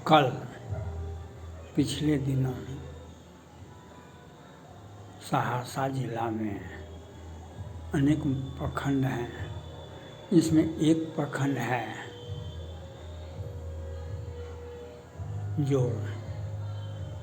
कल पिछले दिनों सहरसा जिला में अनेक प्रखंड हैं। इसमें एक प्रखंड है जो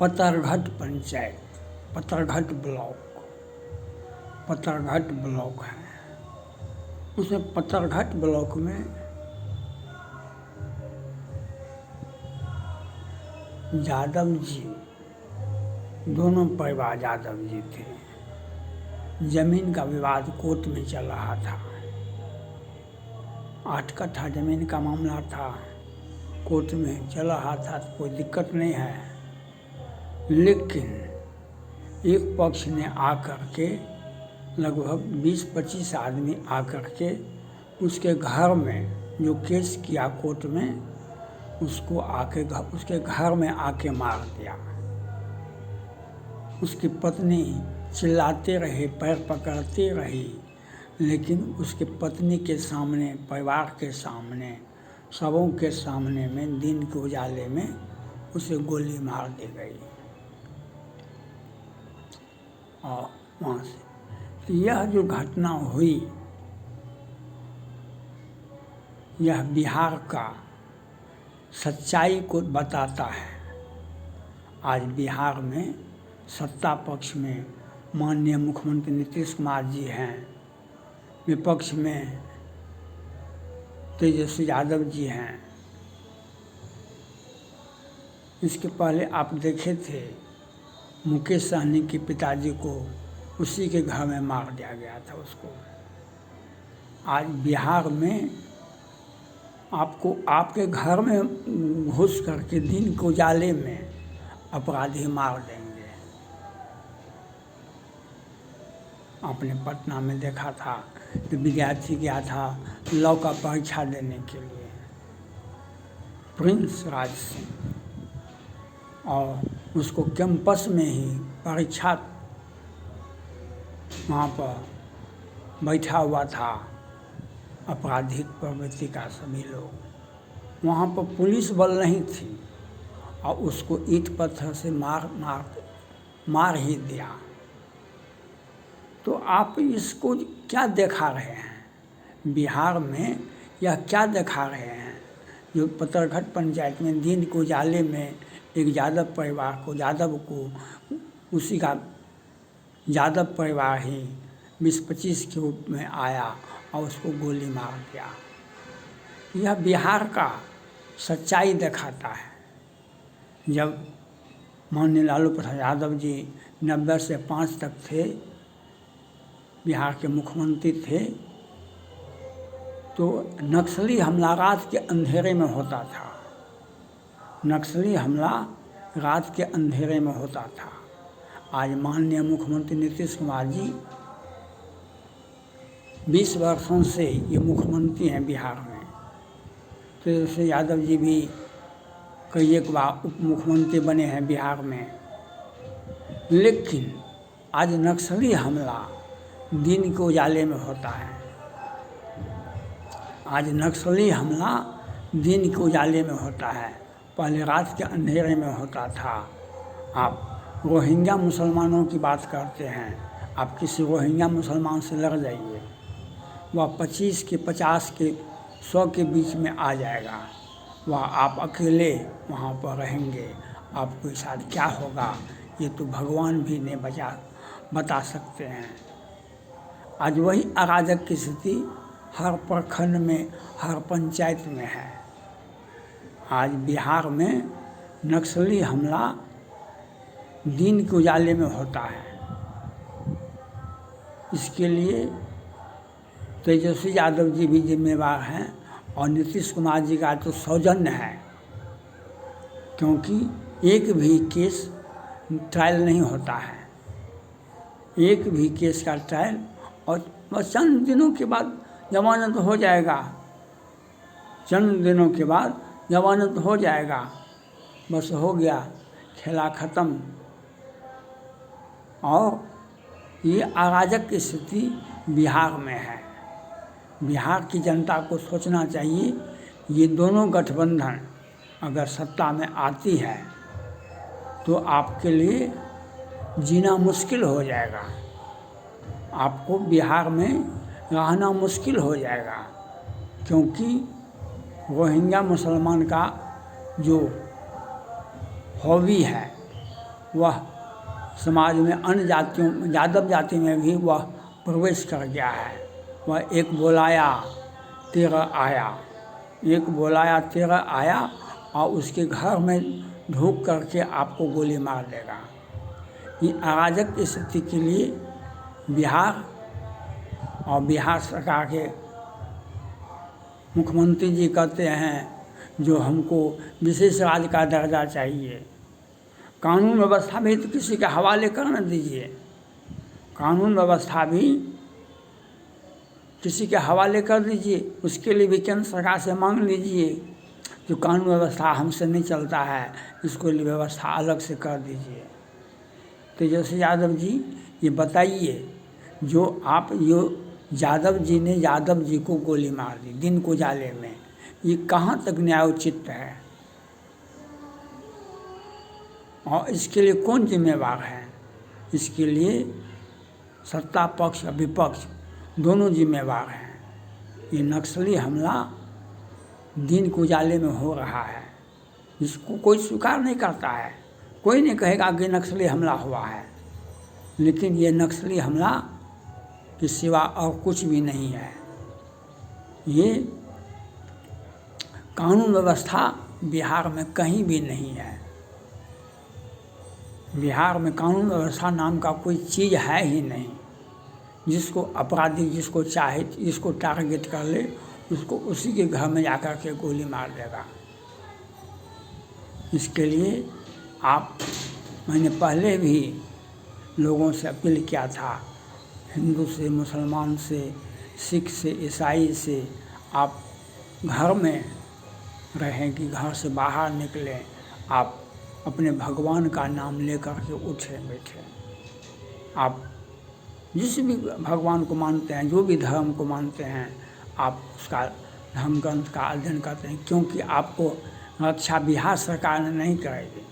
पतरघट पंचायत, पतरघट ब्लॉक है। उसमें पतरघट ब्लॉक में यादव जी, दोनों परिवार यादव जी थे। जमीन का विवाद कोर्ट में चल रहा था। 8 कट्ठा जमीन का मामला था, कोर्ट में चल रहा था, तो कोई दिक्कत नहीं है। लेकिन एक पक्ष ने आकर के, लगभग 20-25 आदमी आकर के उसके घर में जो केस किया कोर्ट में, उसको उसके घर में आके मार दिया। उसकी पत्नी चिल्लाते रहे, पैर पकड़ते रही, लेकिन उसके पत्नी के सामने, परिवार के सामने, सबों के सामने में, दिन के उजाले में उसे गोली मार दी गई। और वहाँ से तो यह जो घटना हुई, यह बिहार का सच्चाई को बताता है। आज बिहार में सत्ता पक्ष में माननीय मुख्यमंत्री नीतीश कुमार जी हैं, विपक्ष में तेजस्वी यादव जी हैं। इसके पहले आप देखे थे मुकेश सहनी के पिताजी को उसी के घर में मार दिया गया था उसको। आज बिहार में आपको आपके घर में घुस करके दिन के उजाले में अपराधी मार देंगे। आपने पटना में देखा था कि विद्यार्थी गया था लॉ का परीक्षा देने के लिए, प्रिंस राज सिंह, और उसको कैंपस में ही परीक्षा वहाँ पर बैठा हुआ था आपराधिक प्रवृत्ति का सभी लोग। वहाँ पर पुलिस बल नहीं थी और उसको ईंट पत्थर से मार ही दिया। तो आप इसको क्या दिखा रहे हैं बिहार में? यह क्या दिखा रहे हैं जो पतरघट पंचायत में दिन के उजाले में एक यादव परिवार को, यादव को, उसी का यादव परिवार ही 20-25 के रूप में आया और उसको गोली मार दिया। यह बिहार का सच्चाई दिखाता है। जब माननीय लालू प्रसाद यादव जी 90 से 5 तक थे, बिहार के मुख्यमंत्री थे, तो नक्सली हमला रात के अंधेरे में होता था। नक्सली हमला रात के अंधेरे में होता था। आज माननीय मुख्यमंत्री नीतीश कुमार जी 20 वर्षों से ये मुख्यमंत्री हैं बिहार में। तेजस्वी यादव जी भी कई एक बार उप मुख्यमंत्री बने हैं बिहार में। लेकिन आज नक्सली हमला दिन के उजाले में होता है। आज नक्सली हमला दिन के उजाले में होता है, पहले रात के अंधेरे में होता था। आप रोहिंग्या मुसलमानों की बात करते हैं, आप किसी रोहिंग्या मुसलमान से लड़ जाइए, वह 25 के 50 के 100 के बीच में आ जाएगा। वह आप अकेले वहाँ पर रहेंगे, आपके साथ क्या होगा ये तो भगवान भी नहीं बता सकते हैं। आज वही अराजक की स्थिति हर प्रखंड में, हर पंचायत में है। आज बिहार में नक्सली हमला दिन के उजाले में होता है। इसके लिए तेजस्वी यादव जी भी जिम्मेवार हैं और नीतीश कुमार जी का तो सौजन्य है, क्योंकि एक भी केस ट्रायल नहीं होता है। एक भी केस का ट्रायल, और बस चंद दिनों के बाद जमानत हो जाएगा। चंद दिनों के बाद जमानत हो जाएगा, बस हो गया, खेला ख़त्म। और ये अराजक की स्थिति बिहार में है। बिहार की जनता को सोचना चाहिए, ये दोनों गठबंधन अगर सत्ता में आती है तो आपके लिए जीना मुश्किल हो जाएगा, आपको बिहार में रहना मुश्किल हो जाएगा, क्योंकि रोहिंग्या मुसलमान का जो हॉबी है वह समाज में अन्य जातियों, यादव जाति में भी वह प्रवेश कर गया है। वह एक बोलाया 13 आया, एक बोलाया 13 आया और उसके घर में ढूक करके आपको गोली मार देगा। ये अराजक स्थिति के लिए बिहार और बिहार सरकार के मुख्यमंत्री जी कहते हैं जो हमको विशेष राज्य का दर्जा चाहिए। कानून व्यवस्था भी तो किसी के हवाले कर न दीजिए, कानून व्यवस्था भी किसी के हवाले कर दीजिए, उसके लिए भी केंद्र सरकार से मांग लीजिए जो कानून व्यवस्था हमसे नहीं चलता है, इसको लिए व्यवस्था अलग से कर दीजिए। तेजस्वी यादव जी ये बताइए, जो आप यादव जी ने यादव जी को गोली मार दी दिन को जाले में, ये कहाँ तक न्यायोचित है और इसके लिए कौन जिम्मेवार है? इसके लिए सत्ता पक्ष और विपक्ष दोनों जिम्मेवार हैं। ये नक्सली हमला दिन को उजाले में हो रहा है, इसको कोई स्वीकार नहीं करता है, कोई नहीं कहेगा कि नक्सली हमला हुआ है, लेकिन ये नक्सली हमला के सिवा और कुछ भी नहीं है। ये कानून व्यवस्था बिहार में कहीं भी नहीं है। बिहार में कानून व्यवस्था नाम का कोई चीज़ है ही नहीं। जिसको अपराधी जिसको चाहे जिसको टारगेट कर ले उसको उसी के घर में जाकर के गोली मार देगा। इसके लिए मैंने पहले भी लोगों से अपील किया था, हिंदू से, मुसलमान से, सिख से, ईसाई से, आप घर में रहें कि घर से बाहर निकलें, आप अपने भगवान का नाम लेकर के उठें बैठें। आप जिस भी भगवान को मानते हैं, जो भी धर्म को मानते हैं, आप उसका धर्म ग्रंथ का अध्ययन करते हैं, क्योंकि आपको रक्षा बिहार सरकार नहीं करेगी,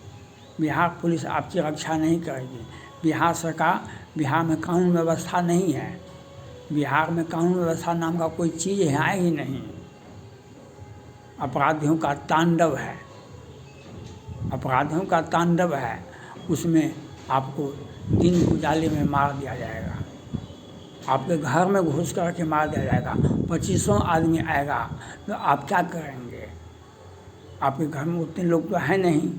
बिहार पुलिस आपकी रक्षा नहीं करेगी। बिहार सरकार, बिहार में कानून व्यवस्था नहीं है, बिहार में कानून व्यवस्था नाम का कोई चीज़ है ही नहीं। अपराधियों का तांडव है, अपराधियों का तांडव है, उसमें आपको दिन उजाले में मार दिया जाएगा, आपके घर में घुस कर के मार दिया जाएगा। 2500 आदमी आएगा तो आप क्या करेंगे? आपके घर में उतने लोग तो हैं नहीं।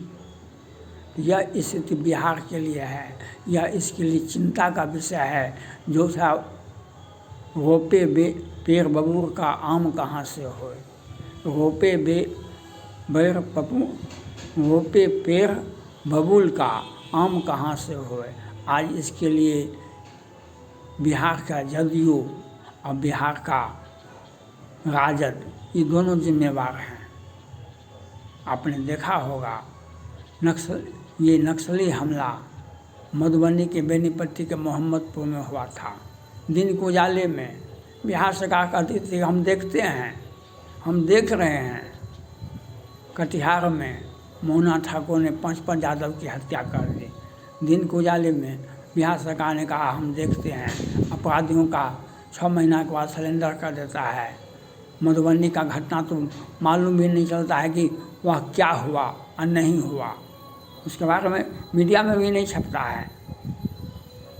यह स्थिति बिहार के लिए है, यह इसके लिए चिंता का विषय है। जो सा रोपे पेड़ बबूर का आम कहाँ से होए, रोपे रोपे पेड़ बबूल का आम कहाँ से होए। आज इसके लिए बिहार का जदयू और बिहार का राजद, ये दोनों जिम्मेवार हैं। आपने देखा होगा ये नक्सली हमला मधुबनी के बेनीपट्टी के मोहम्मदपुर में हुआ था। दिन को उजाले में बिहार सरकार कहती थी हम देखते हैं, हम देख रहे हैं। कटिहार में मोहना ठाकुर ने 5 यादव की हत्या कर दी। दिन को उजाले में बिहार सरकार ने कहा हम देखते हैं। अपराधियों का 6 महीना के बाद सरेंडर कर देता है। मधुबनी का घटना तो मालूम भी नहीं चलता है कि वह क्या हुआ और नहीं हुआ, उसके बारे में मीडिया में भी नहीं छपता है।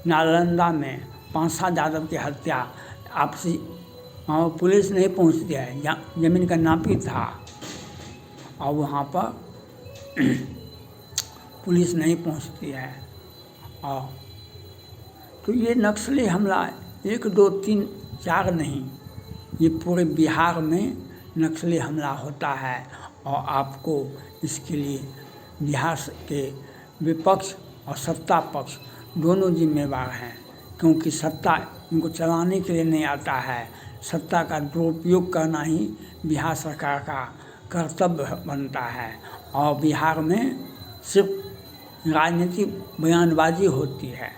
नालंदा में 5-7 यादव की हत्या आपसी पुलिस नहीं पहुंचती है, जमीन का नापी था और वहाँ पर पुलिस नहीं पहुंचती है। और तो ये नक्सली हमला 1, 2, 3, 4 नहीं, ये पूरे बिहार में नक्सली हमला होता है। और आपको इसके लिए बिहार के विपक्ष और सत्ता पक्ष दोनों जिम्मेवार हैं, क्योंकि सत्ता इनको चलाने के लिए नहीं आता है। सत्ता का दुरुपयोग करना ही बिहार सरकार का कर्तव्य बनता है। और बिहार में सिर्फ राजनीतिक बयानबाजी होती है,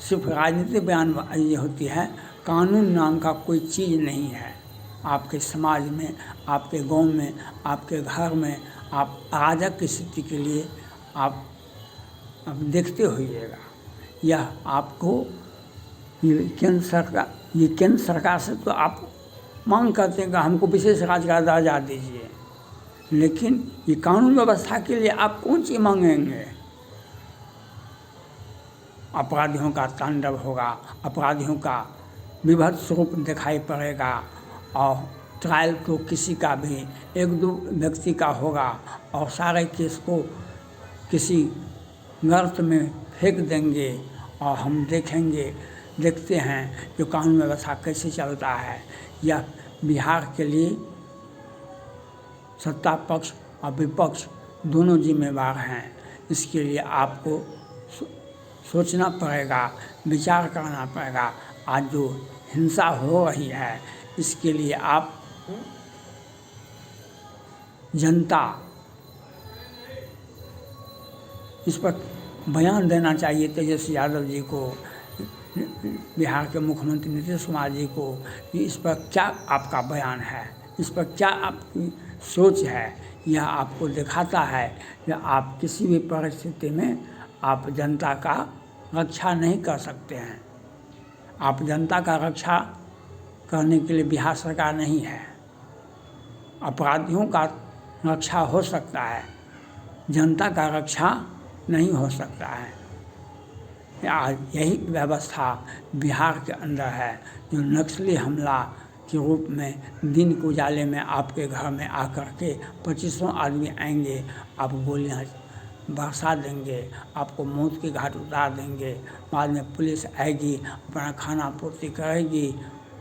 सिर्फ राजनीतिक बयानबाजी होती है, कानून नाम का कोई चीज़ नहीं है। आपके समाज में, आपके गांव में, आपके घर में, आप अराजक की स्थिति के लिए आप देखते होइएगा। यह आपको ये केंद्र सरकार से तो आप मांग करते हैं कि हमको विशेष राज्य का दर्जा दीजिए, लेकिन ये कानून व्यवस्था के लिए आप कौन चीज़ मांगेंगे? अपराधियों का तांडव होगा, अपराधियों का विभत्स रूप दिखाई पड़ेगा और ट्रायल तो किसी का भी 1-2 व्यक्ति का होगा और सारे केस को किसी गर्त में फेंक देंगे और हम देखते हैं जो कानून व्यवस्था कैसे चलता है। यह बिहार के लिए सत्ता पक्ष और विपक्ष दोनों जिम्मेवार हैं। इसके लिए आपको सोचना पड़ेगा, विचार करना पड़ेगा। आज जो हिंसा हो रही है इसके लिए आप जनता इस पर बयान देना चाहिए तेजस्वी यादव जी को, बिहार के मुख्यमंत्री नीतीश कुमार जी को, कि इस पर क्या आपका बयान है, इस पर क्या आपकी सोच है। यह आपको दिखाता है कि आप किसी भी परिस्थिति में आप जनता का रक्षा नहीं कर सकते हैं। आप जनता का रक्षा करने के लिए बिहार सरकार नहीं है। अपराधियों का रक्षा हो सकता है, जनता का रक्षा नहीं हो सकता है। आज यही व्यवस्था बिहार के अंदर है, जो नक्सली हमला के रूप में दिन के उजाले में आपके घर में आकर के 2500 आदमी आएंगे, आप गोलियां बरसा देंगे, आपको मौत के घाट उतार देंगे। बाद में पुलिस आएगी, अपना खाना पूर्ति करेगी,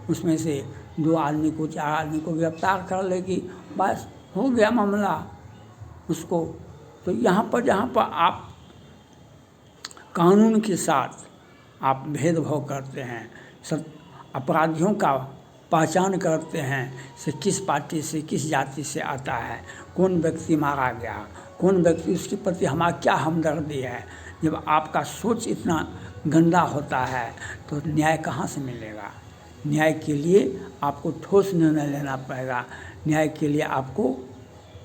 उसमें से 2 आदमी को 4 आदमी को गिरफ्तार कर लेगी, बस हो गया मामला उसको। तो यहाँ पर जहाँ पर आप कानून के साथ आप भेदभाव करते हैं, अपराधियों का पहचान करते हैं से किस पार्टी से किस जाति से आता है, कौन व्यक्ति मारा गया, कौन व्यक्ति, उसके प्रति हमारा क्या हमदर्दी है। जब आपका सोच इतना गंदा होता है तो न्याय कहाँ से मिलेगा? न्याय के लिए आपको ठोस निर्णय लेना पड़ेगा, न्याय के लिए आपको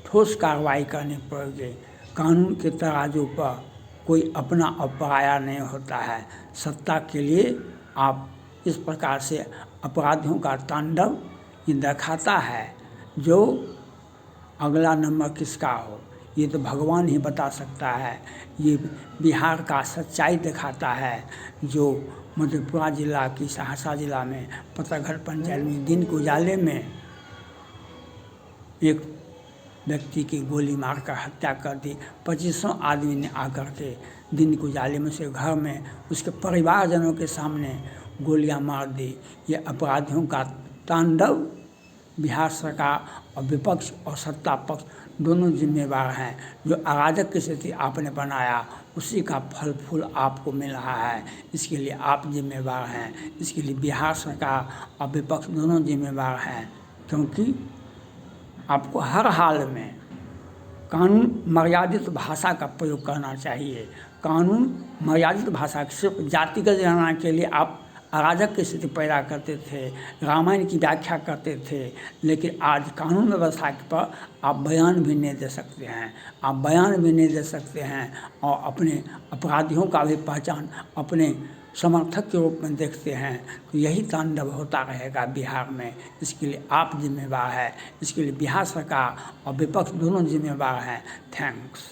ठोस कार्रवाई करनी पड़ेगी। कानून के तराजू पर कोई अपना और पराया नहीं होता है। सत्ता के लिए आप इस प्रकार से अपराधियों का तांडव ये दिखाता है। जो अगला नंबर किसका हो ये तो भगवान ही बता सकता है। ये बिहार का सच्चाई दिखाता है, जो मधेपुरा जिला की सहरसा जिला में पतरघट पंचायत में दिन के उजाले में एक व्यक्ति की गोली मारकर हत्या कर दी। 2500 आदमी ने आकर के दिन के उजाले में से घर में उसके परिवारजनों के सामने गोलियां मार दी। ये अपराधियों का तांडव बिहार सरकार और विपक्ष और सत्ता पक्ष दोनों जिम्मेवार हैं। जो अराजक की स्थिति आपने बनाया उसी का फल फूल आपको मिल रहा है। इसके लिए आप जिम्मेवार हैं, इसके लिए बिहार सरकार और विपक्ष दोनों जिम्मेवार हैं। क्योंकि आपको हर हाल में कानून मर्यादित भाषा का प्रयोग करना चाहिए। कानून मर्यादित भाषा सिर्फ जातिगत जनगणना के लिए आप अराजक की स्थिति पैदा करते थे, रामायण की व्याख्या करते थे, लेकिन आज कानून व्यवस्था पर आप बयान भी नहीं दे सकते हैं। आप बयान भी नहीं दे सकते हैं और अपने अपराधियों का भी पहचान अपने समर्थक के रूप में देखते हैं। तो यही तांडव होता रहेगा बिहार में। इसके लिए आप जिम्मेवार हैं, इसके लिए बिहार सरकार और विपक्ष दोनों जिम्मेवार हैं। थैंक्स।